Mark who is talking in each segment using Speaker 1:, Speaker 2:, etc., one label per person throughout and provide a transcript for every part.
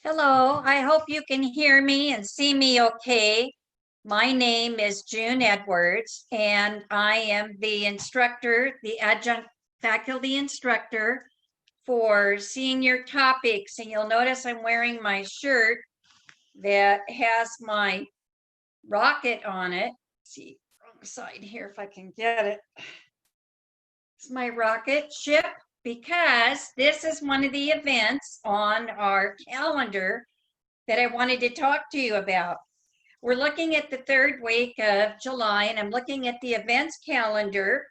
Speaker 1: Hello, I hope you can hear me and see me okay. My name is June Edwards, and I am the instructor, the adjunct faculty instructor for Senior Topics. And you'll notice I'm wearing my shirt that has my rocket on it. Let's see, wrong side here if I can get it. It's my rocket ship because this is one of the events on our calendar that I wanted to talk to you about. We're looking at the third week of July, and I'm looking at the events calendar.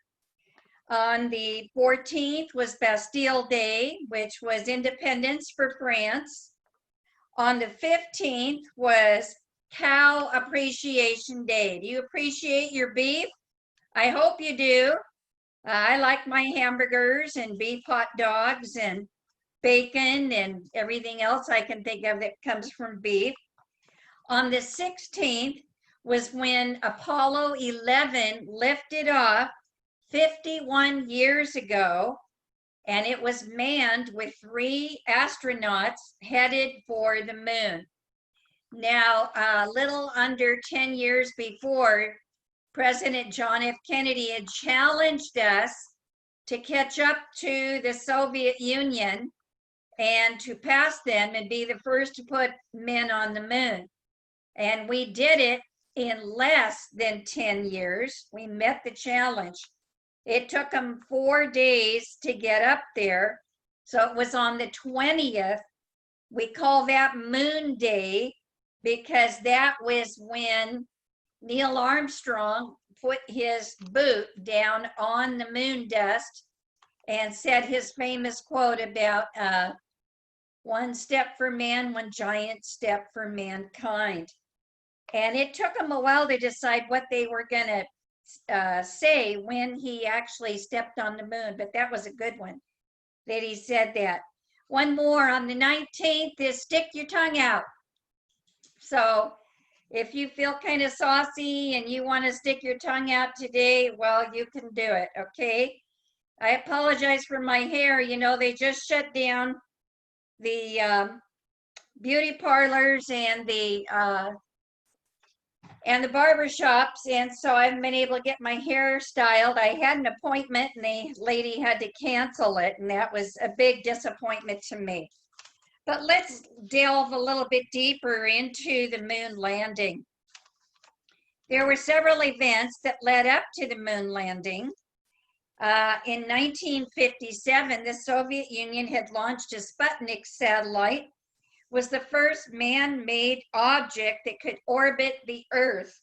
Speaker 1: On the 14th was Bastille Day, which was independence for France. On the 15th was Cow Appreciation Day. Do you appreciate your beef? I hope you do. I like my hamburgers and beef hot dogs and bacon and everything else I can think of that comes from beef. On the 16th was when Apollo 11 lifted off 51 years ago, and it was manned with 3 astronauts headed for the moon. Now, a little under 10 years before, President John F. Kennedy had challenged us to catch up to the Soviet Union and to pass them and be the first to put men on the moon. And we did it in less than 10 years. We met the challenge. It took them 4 days to get up there. So it was on the 20th. We call that Moon Day because that was when Neil Armstrong put his boot down on the moon dust and said his famous quote about one step for man, one giant step for mankind. And it took them a while to decide what they were going to say when he actually stepped on the moon, but that was a good one that he said that. One more on the 19th is stick your tongue out. So if you feel kind of saucy and you want to stick your tongue out today, well, you can do it, okay? I apologize for my hair. You know, they just shut down the beauty parlors and the barber shops, and so I haven't been able to get my hair styled. I had an appointment and the lady had to cancel it, and that was a big disappointment to me. But let's delve a little bit deeper into the moon landing. There were several events that led up to the moon landing. In 1957, the Soviet Union had launched a Sputnik satellite, was the first man-made object that could orbit the Earth.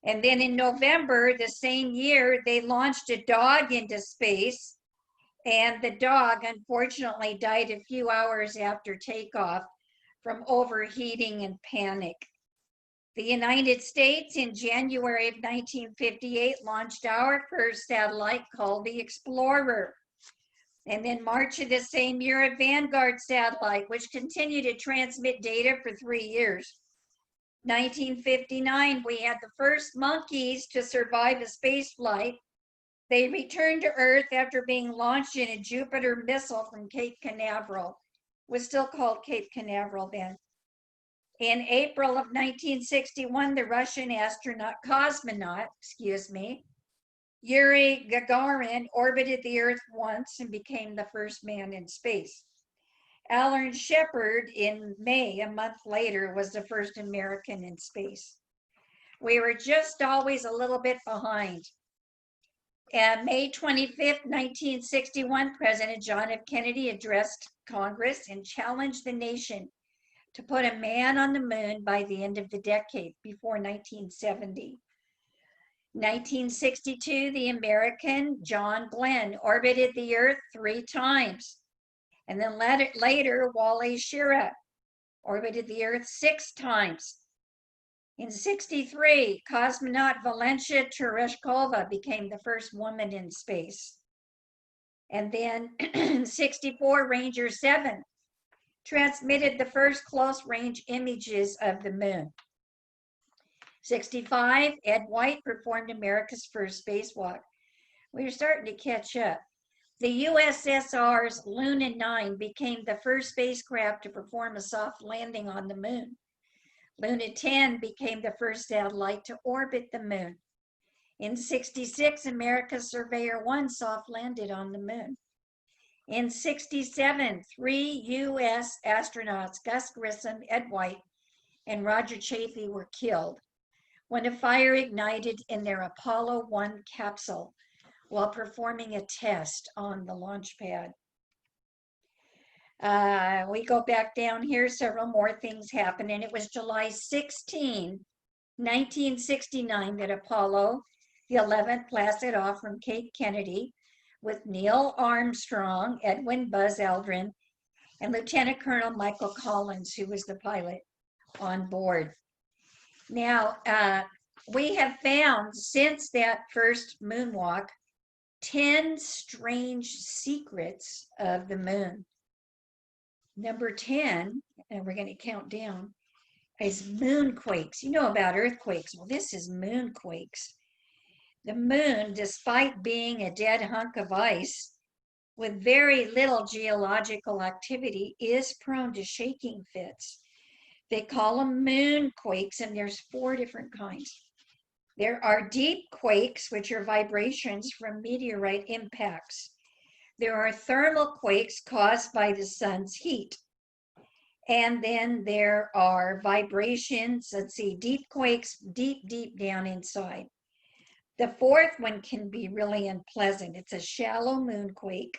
Speaker 1: And then in November the same year, they launched a dog into space, and the dog unfortunately died a few hours after takeoff from overheating and panic. The United States in January of 1958 launched our first satellite called the Explorer. And then March of the same year, a Vanguard satellite, which continued to transmit data for 3 years. 1959, we had the first monkeys to survive a space flight. They returned to Earth after being launched in a Jupiter missile from Cape Canaveral. It was still called Cape Canaveral then. In April of 1961, the Russian cosmonaut, Yuri Gagarin orbited the Earth once and became the first man in space. Alan Shepard in May, a month later, was the first American in space. We were just always a little bit behind. On May 25th, 1961, President John F. Kennedy addressed Congress and challenged the nation to put a man on the moon by the end of the decade, before 1970. 1962, the American John Glenn orbited the Earth 3 times. And then later, Wally Schirra orbited the Earth 6 times. In 63, cosmonaut Valentia Tereshkova became the first woman in space. And then in 64, Ranger 7 transmitted the first close-range images of the moon. 65, Ed White performed America's first spacewalk. We were starting to catch up. The USSR's Luna 9 became the first spacecraft to perform a soft landing on the moon. Luna 10 became the first satellite to orbit the moon. In '66, America's Surveyor 1 soft landed on the moon. In '67, 3 U.S. astronauts, Gus Grissom, Ed White, and Roger Chaffee, were killed when a fire ignited in their Apollo 1 capsule while performing a test on the launch pad. We go back down here, several more things happened, and it was July 16, 1969, that Apollo the 11th blasted off from Cape Kennedy with Neil Armstrong, Edwin Buzz Aldrin, and Lieutenant Colonel Michael Collins, who was the pilot, on board. Now, we have found since that first moonwalk 10 strange secrets of the moon. Number 10, and we're going to count down, is moonquakes. You know about earthquakes. Well, this is moonquakes. The moon, despite being a dead hunk of ice with very little geological activity, is prone to shaking fits. They call them moonquakes, and there's 4 different kinds. There are deep quakes, which are vibrations from meteorite impacts. There are thermal quakes caused by the sun's heat. And then there are vibrations, let's see, deep quakes, deep, deep down inside. The 4th one can be really unpleasant. It's a shallow moonquake.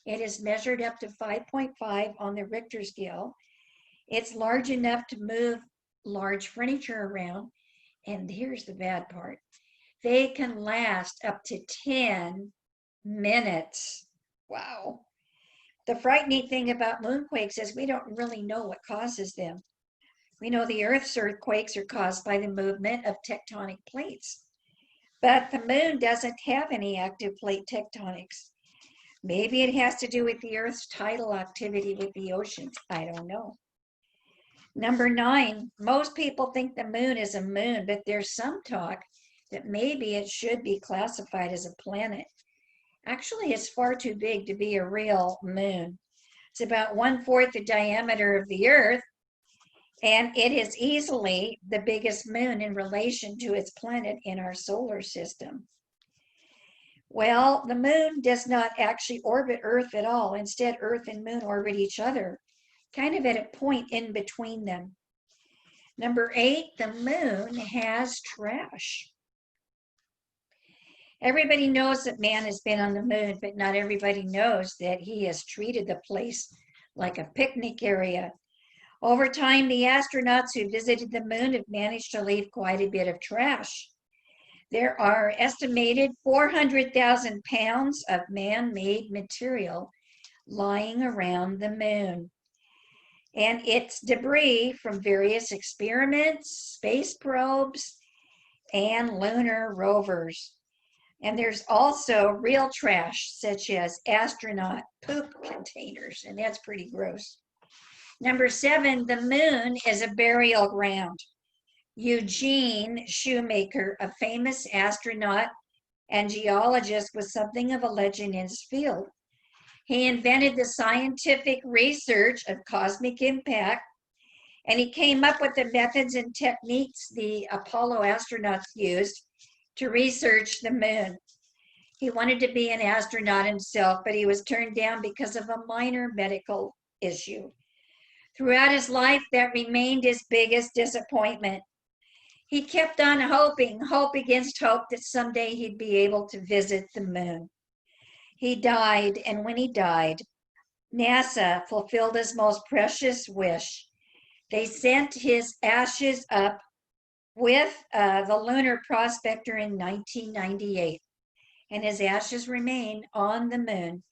Speaker 1: It is measured up to 5.5 on the Richter scale. It's large enough to move large furniture around. And here's the bad part. They can last up to 10 minutes. Wow. The frightening thing about moonquakes is we don't really know what causes them. We know the Earth's earthquakes are caused by the movement of tectonic plates. But the moon doesn't have any active plate tectonics. Maybe it has to do with the Earth's tidal activity with the oceans. I don't know. Number 9, most people think the moon is a moon, but there's some talk that maybe it should be classified as a planet. Actually, it's far too big to be a real moon. It's about 1/4 the diameter of the Earth, and it is easily the biggest moon in relation to its planet in our solar system. Well, the moon does not actually orbit Earth at all. Instead, Earth and moon orbit each other, kind of at a point in between them. Number 8, the moon has trash. Everybody knows that man has been on the moon, but not everybody knows that he has treated the place like a picnic area. Over time, the astronauts who visited the moon have managed to leave quite a bit of trash. There are estimated 400,000 pounds of man-made material lying around the moon. And it's debris from various experiments, space probes, and lunar rovers. And there's also real trash, such as astronaut poop containers, and that's pretty gross. Number 7, the moon is a burial ground. Eugene Shoemaker, a famous astronaut and geologist, was something of a legend in his field. He invented the scientific research of cosmic impact, and he came up with the methods and techniques the Apollo astronauts used to research the moon. He wanted to be an astronaut himself, but he was turned down because of a minor medical issue. Throughout his life, that remained his biggest disappointment. He kept on hoping, hope against hope, that someday he'd be able to visit the moon. He died, and when he died, NASA fulfilled his most precious wish. They sent his ashes up with the Lunar Prospector in 1998, and his ashes remain on the moon,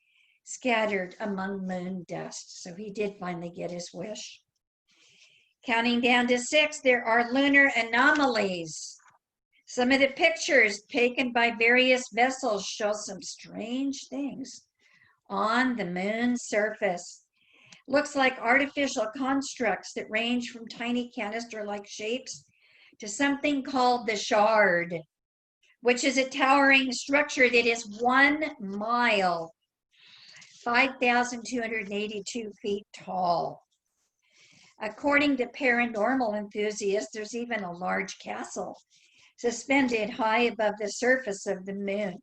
Speaker 1: scattered among moon dust. So he did finally get his wish. Counting down to 6, there are lunar anomalies. Some of the pictures taken by various vessels show some strange things on the moon's surface. Looks like artificial constructs that range from tiny canister-like shapes to something called the shard, which is a towering structure that is 1 mile 5,282 feet tall. According to paranormal enthusiasts, there's even a large castle suspended high above the surface of the moon.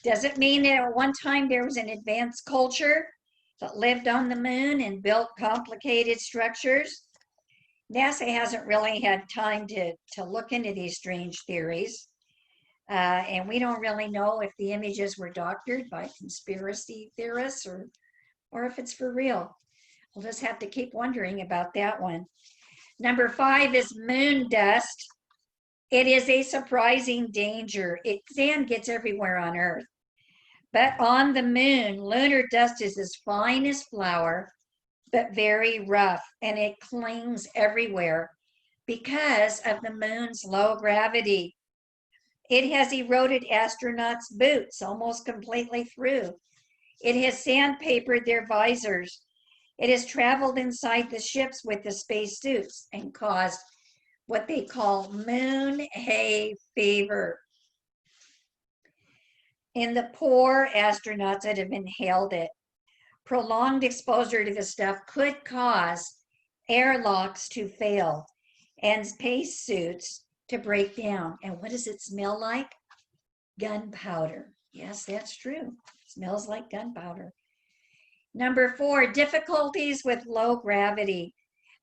Speaker 1: Does it mean that at one time there was an advanced culture that lived on the moon and built complicated structures? NASA hasn't really had time to look into these strange theories. And we don't really know if the images were doctored by conspiracy theorists or if it's for real. We'll just have to keep wondering about that one. Number 5 is moon dust. It is a surprising danger. Sand gets everywhere on Earth. But on the moon, lunar dust is as fine as flour, but very rough, and it clings everywhere because of the moon's low gravity. It has eroded astronauts' boots almost completely through. It has sandpapered their visors. It has traveled inside the ships with the spacesuits and caused what they call moon hay fever in the poor astronauts that have inhaled it. Prolonged exposure to the stuff could cause airlocks to fail and spacesuits to break down. And what does it smell like? Gunpowder. Yes, that's true. It smells like gunpowder. Number 4, difficulties with low gravity.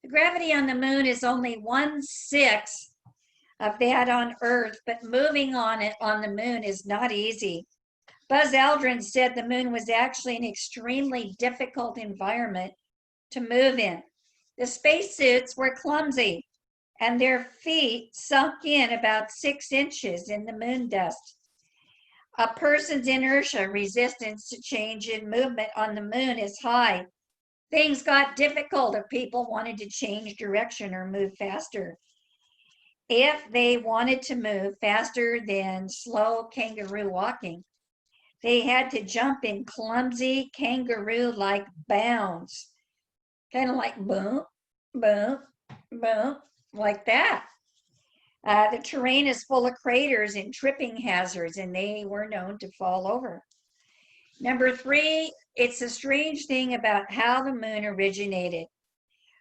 Speaker 1: The gravity on the moon is only 1/6 of that on Earth, but moving on it on the moon is not easy. Buzz Aldrin said the moon was actually an extremely difficult environment to move in. The spacesuits were clumsy, and their feet sunk in about 6 inches in the moon dust. A person's inertia resistance to change in movement on the moon is high. Things got difficult if people wanted to change direction or move faster. If they wanted to move faster than slow kangaroo walking, they had to jump in clumsy kangaroo-like bounds, kind of like boom, boom, boom, like that. The terrain is full of craters and tripping hazards, and they were known to fall over. Number 3, it's a strange thing about how the moon originated.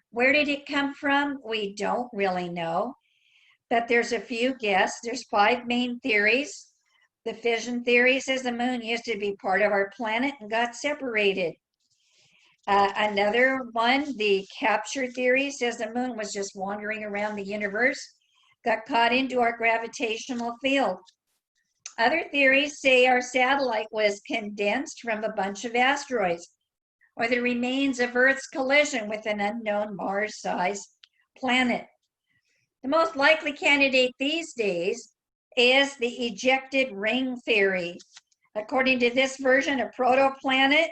Speaker 1: Where did it come from? We don't really know, but there's a few guesses. There's 5 main theories. The fission theory says the moon used to be part of our planet and got separated. Another one, the capture theory, says the moon was just wandering around the universe, got caught into our gravitational field. Other theories say our satellite was condensed from a bunch of asteroids, or the remains of Earth's collision with an unknown Mars-sized planet. The most likely candidate these days is the ejected ring theory. According to this version, a protoplanet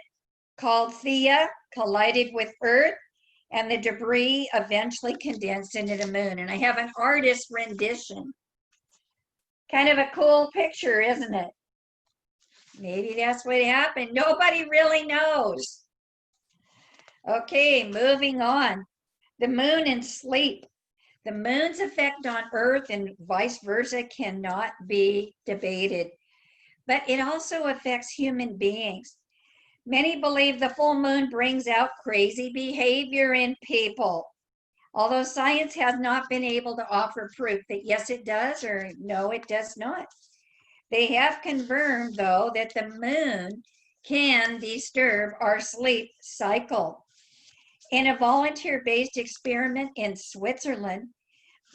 Speaker 1: called Theia collided with Earth, and the debris eventually condensed into the moon. And I have an artist's rendition. Kind of a cool picture, isn't it? Maybe that's what happened. Nobody really knows. Okay, moving on. The moon and sleep. The moon's effect on Earth and vice versa cannot be debated, but it also affects human beings. Many believe the full moon brings out crazy behavior in people, although science has not been able to offer proof that yes, it does or no, it does not. They have confirmed, though, that the moon can disturb our sleep cycle. In a volunteer-based experiment in Switzerland,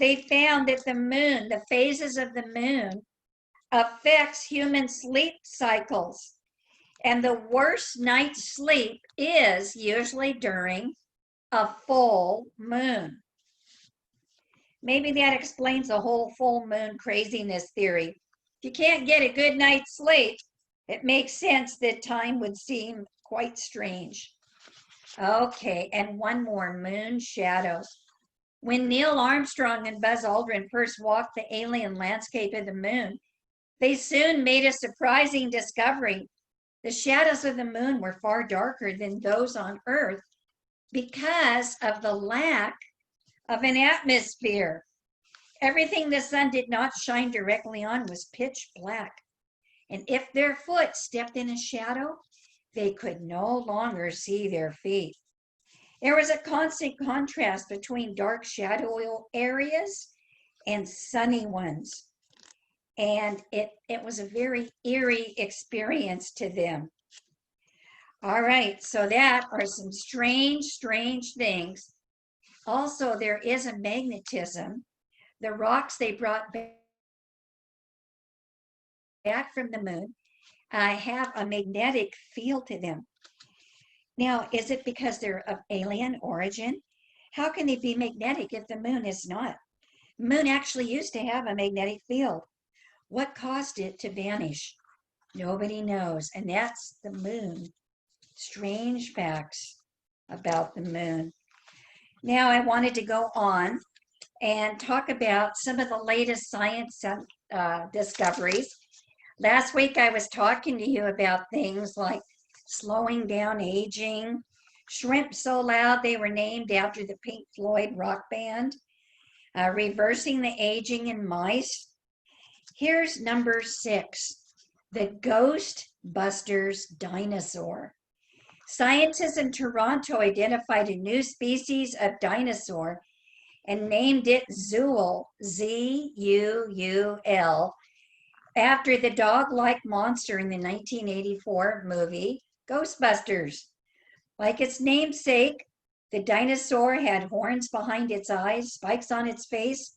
Speaker 1: they found that the moon, the phases of the moon, affects human sleep cycles. And the worst night's sleep is usually during a full moon. Maybe that explains the whole full moon craziness theory. If you can't get a good night's sleep, it makes sense that time would seem quite strange. Okay, and one more, moon shadow. When Neil Armstrong and Buzz Aldrin first walked the alien landscape of the moon, they soon made a surprising discovery. The shadows of the moon were far darker than those on Earth because of the lack of an atmosphere. Everything the sun did not shine directly on was pitch black. And if their foot stepped in a shadow, They could no longer see their feet. There was a constant contrast between dark, shadowy areas and sunny ones. And it was a very eerie experience to them. All right, so that are some strange things. Also, there is a magnetism. The rocks they brought back from the moon have a magnetic field to them. Now, is it because they're of alien origin? How can they be magnetic if the moon is not? The moon actually used to have a magnetic field. What caused it to vanish? Nobody knows, and that's the moon. Strange facts about the moon. Now I wanted to go on and talk about some of the latest science discoveries. Last week I was talking to you about things like slowing down aging, shrimp so loud they were named after the Pink Floyd rock band, reversing the aging in mice. Here's number 6, the Ghostbusters dinosaur. Scientists in Toronto identified a new species of dinosaur and named it Zuul, Z-U-U-L, after the dog-like monster in the 1984 movie Ghostbusters. Like its namesake, the dinosaur had horns behind its eyes, spikes on its face,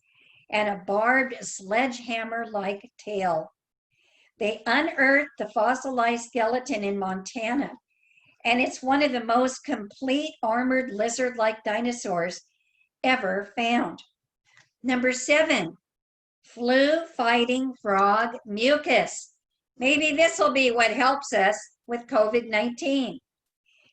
Speaker 1: and a barbed sledgehammer-like tail. They unearthed the fossilized skeleton in Montana, and it's one of the most complete armored lizard-like dinosaurs ever found. Number 7, flu-fighting frog mucus. Maybe this will be what helps us with COVID-19.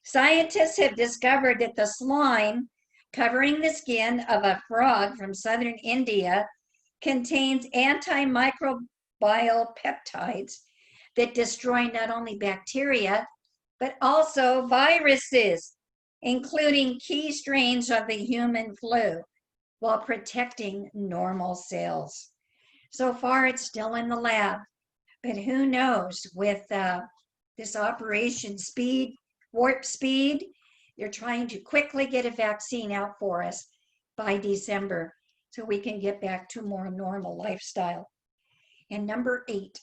Speaker 1: Scientists have discovered that the slime covering the skin of a frog from southern India contains antimicrobial peptides that destroy not only bacteria, but also viruses, including key strains of the human flu, while protecting normal cells. So far, it's still in the lab, but who knows with this Operation Warp Speed, they're trying to quickly get a vaccine out for us by December so we can get back to a more normal lifestyle. And number 8,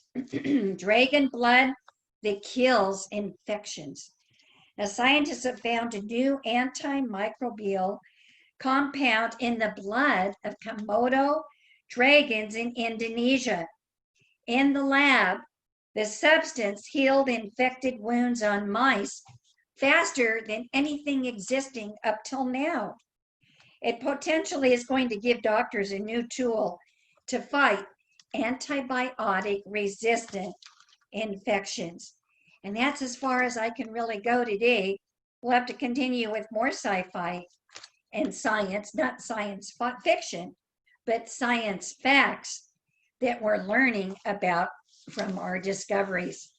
Speaker 1: dragon blood that kills infections. Now, scientists have found a new antimicrobial compound in the blood of Komodo dragons in Indonesia. In the lab, the substance healed infected wounds on mice faster than anything existing up till now. It potentially is going to give doctors a new tool to fight antibiotic-resistant infections. And that's as far as I can really go today. We'll have to continue with more sci-fi and science, not science fiction, but science facts that we're learning about from our discoveries.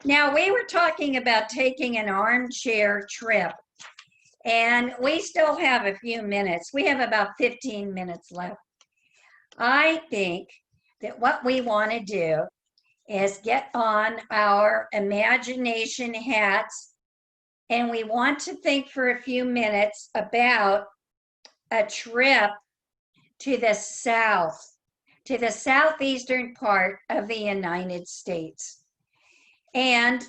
Speaker 1: Now, we were talking about taking an armchair trip, and we still have a few minutes. We have about 15 minutes left. I think that what we want to do is get on our imagination hats, and we want to think for a few minutes about a trip to the south, to the southeastern part of the United States. And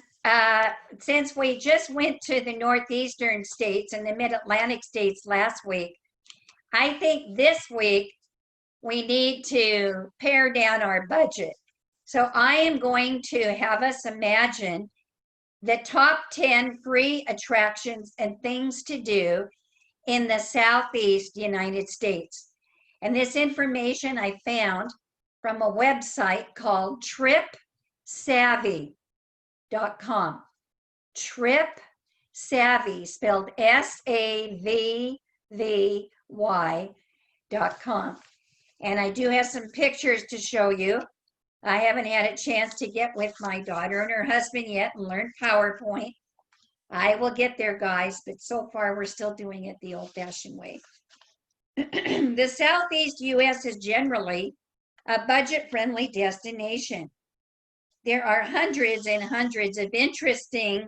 Speaker 1: since we just went to the northeastern states and the mid-Atlantic states last week, I think this week we need to pare down our budget. So I am going to have us imagine the top 10 free attractions and things to do in the Southeast United States. And this information I found from a website called TripSavvy.com. Trip Savvy, spelled SAVVY.com. And I do have some pictures to show you. I haven't had a chance to get with my daughter and her husband yet and learn PowerPoint. I will get there, guys, but so far we're still doing it the old-fashioned way. The Southeast U.S. is generally a budget-friendly destination. There are hundreds and hundreds of interesting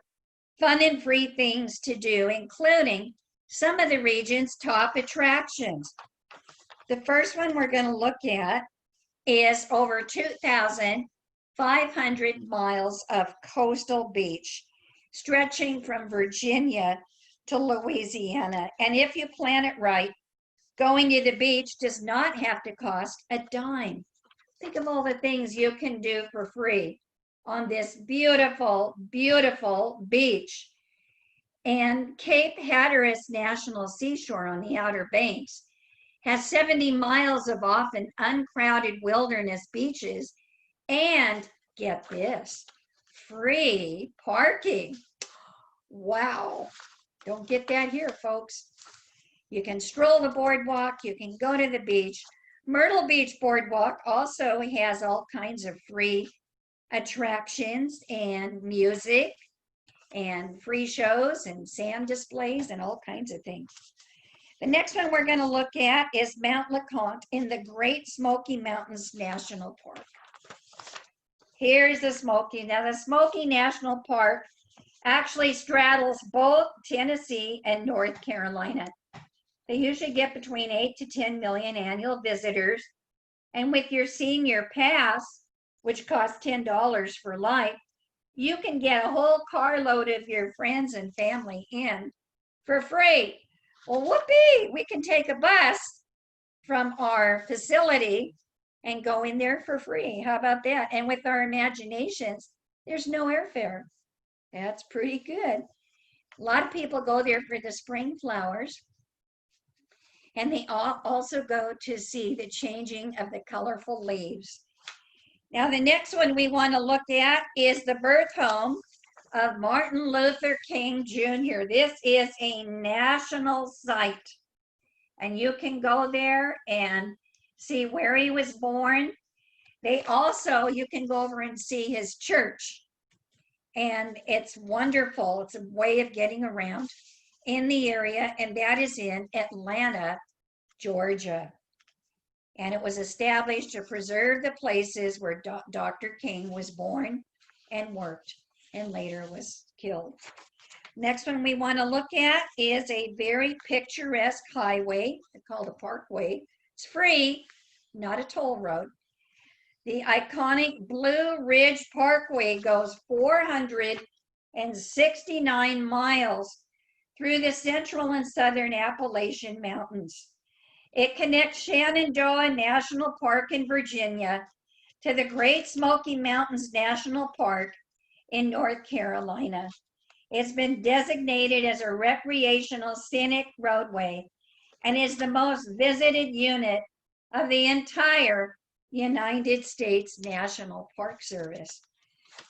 Speaker 1: fun and free things to do, including some of the region's top attractions. The first one we're going to look at is over 2,500 miles of coastal beach, stretching from Virginia to Louisiana. And if you plan it right, going to the beach does not have to cost a dime. Think of all the things you can do for free on this beautiful, beautiful beach. And Cape Hatteras National Seashore on the Outer Banks has 70 miles of often uncrowded wilderness beaches and, get this, free parking. Wow, don't get that here, folks. You can stroll the boardwalk, you can go to the beach. Myrtle Beach Boardwalk also has all kinds of free attractions and music and free shows and sand displays and all kinds of things. The next one we're going to look at is Mount LeConte in the Great Smoky Mountains National Park. Here's the Smoky. Now, the Smoky National Park actually straddles both Tennessee and North Carolina. They usually get between 8 to 10 million annual visitors. And with your senior pass, which costs $10 for life, you can get a whole carload of your friends and family in for free. Well, whoopee, we can take a bus from our facility and go in there for free. How about that? And with our imaginations, there's no airfare. That's pretty good. A lot of people go there for the spring flowers. And they also go to see the changing of the colorful leaves. Now, the next one we want to look at is the birth home of Martin Luther King Jr. This is a national site, and you can go there and see where he was born. You can go over and see his church, and it's wonderful. It's a way of getting around in the area, and that is in Atlanta, Georgia. And it was established to preserve the places where Dr. King was born and worked and later was killed. Next one we want to look at is a very picturesque highway called a parkway. It's free, not a toll road. The iconic Blue Ridge Parkway goes 469 miles through the central and southern Appalachian Mountains. It connects Shenandoah National Park in Virginia to the Great Smoky Mountains National Park in North Carolina. It's been designated as a recreational scenic roadway and is the most visited unit of the entire United States National Park Service.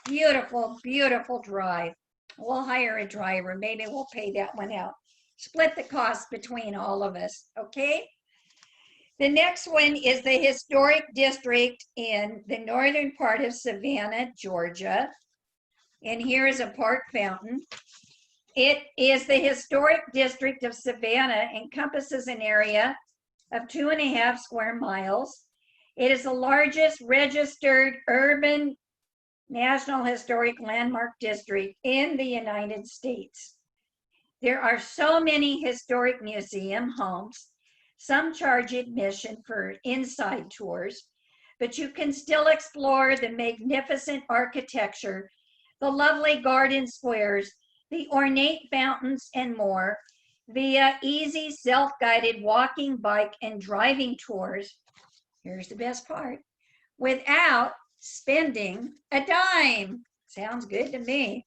Speaker 1: Beautiful, beautiful drive. We'll hire a driver. Maybe we'll pay that one out. Split the cost between all of us, okay? The next one is the historic district in the northern part of Savannah, Georgia. And here is a park fountain. It is the historic district of Savannah, encompasses an area of 2.5 square miles. It is the largest registered urban National Historic Landmark District in the United States. There are so many historic museum homes. Some charge admission for inside tours, but you can still explore the magnificent architecture, the lovely garden squares, the ornate fountains, and more via easy self-guided walking, bike, and driving tours. Here's the best part: without spending a dime. Sounds good to me.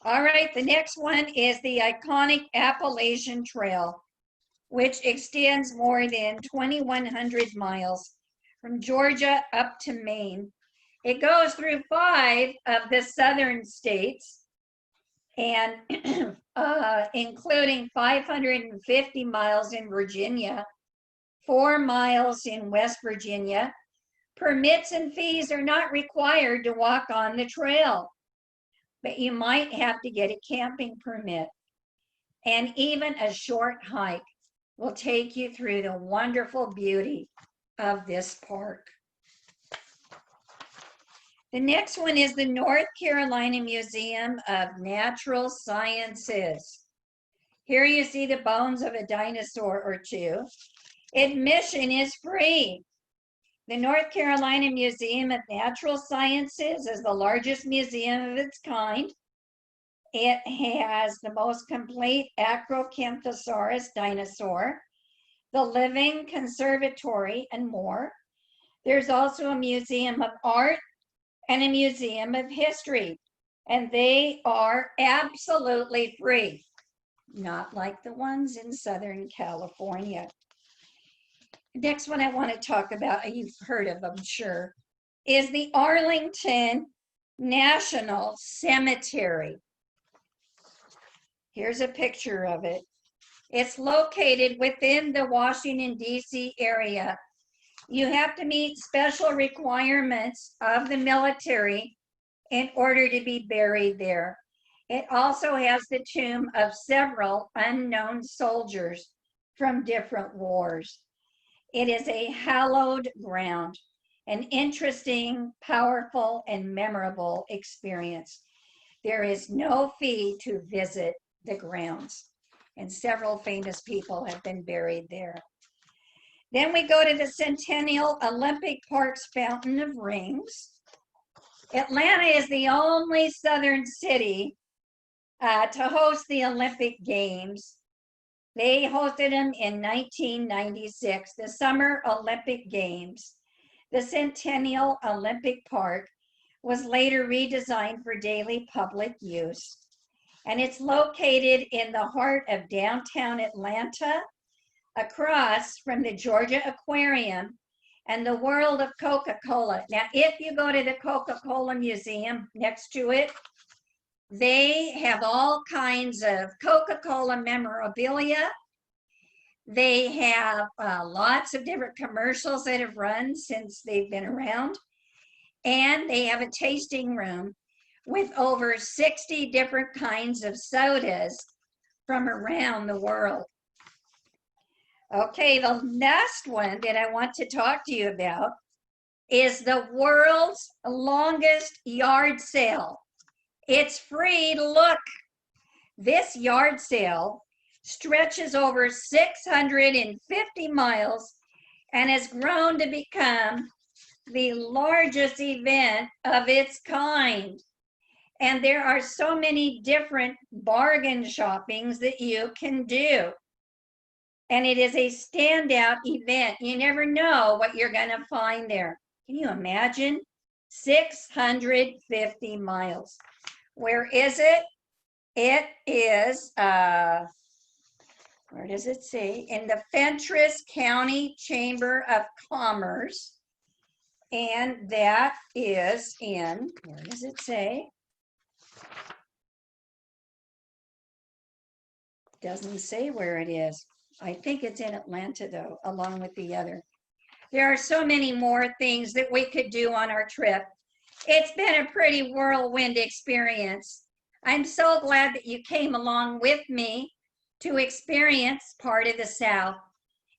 Speaker 1: All right, the next one is the iconic Appalachian Trail, which extends more than 2,100 miles from Georgia up to Maine. It goes through 5 of the southern states, and including 550 miles in Virginia, 4 miles in West Virginia. Permits and fees are not required to walk on the trail, but you might have to get a camping permit. And even a short hike will take you through the wonderful beauty of this park. The next one is the North Carolina Museum of Natural Sciences. Here you see the bones of a dinosaur or two. Admission is free. The North Carolina Museum of Natural Sciences is the largest museum of its kind. It has the most complete Acrocanthosaurus dinosaur, the living conservatory, and more. There's also a museum of art and a museum of history, and they are absolutely free, not like the ones in Southern California. Next one I want to talk about, you've heard of, I'm sure, is the Arlington National Cemetery. Here's a picture of it. It's located within the Washington, D.C. area. You have to meet special requirements of the military in order to be buried there. It also has the tomb of several unknown soldiers from different wars. It is a hallowed ground, an interesting, powerful, and memorable experience. There is no fee to visit the grounds, and several famous people have been buried there. Then we go to the Centennial Olympic Park's Fountain of Rings. Atlanta is the only southern city to host the Olympic Games. They hosted them in 1996, the Summer Olympic Games. The Centennial Olympic Park was later redesigned for daily public use. And it's located in the heart of downtown Atlanta, across from the Georgia Aquarium and the World of Coca-Cola. Now, if you go to the Coca-Cola Museum next to it, they have all kinds of Coca-Cola memorabilia. They have lots of different commercials that have run since they've been around. And they have a tasting room with over 60 different kinds of sodas from around the world. Okay, the last one that I want to talk to you about is the world's longest yard sale. It's free to look. This yard sale stretches over 650 miles and has grown to become the largest event of its kind. And there are so many different bargain shoppings that you can do. And it is a standout event. You never know what you're going to find there. Can you imagine? 650 miles. Where is it? It is, where does it say? In the Fentress County Chamber of Commerce. And that is in, where does it say? Doesn't say where it is. I think it's in Atlanta, though, along with the other. There are so many more things that we could do on our trip. It's been a pretty whirlwind experience. I'm so glad that you came along with me to experience part of the South.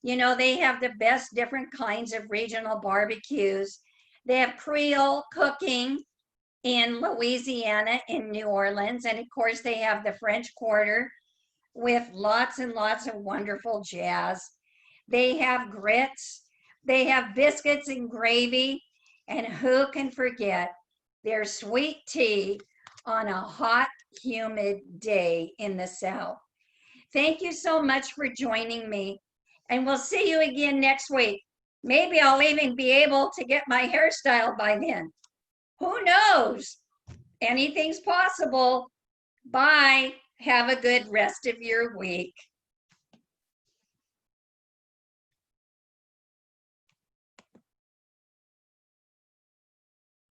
Speaker 1: You know, they have the best different kinds of regional barbecues. They have Creole cooking in Louisiana, in New Orleans. And of course, they have the French Quarter with lots and lots of wonderful jazz. They have grits. They have biscuits and gravy. And who can forget their sweet tea on a hot, humid day in the South. Thank you so much for joining me. And we'll see you again next week. Maybe I'll even be able to get my hairstyle by then. Who knows? Anything's possible. Bye. Have a good rest of your week.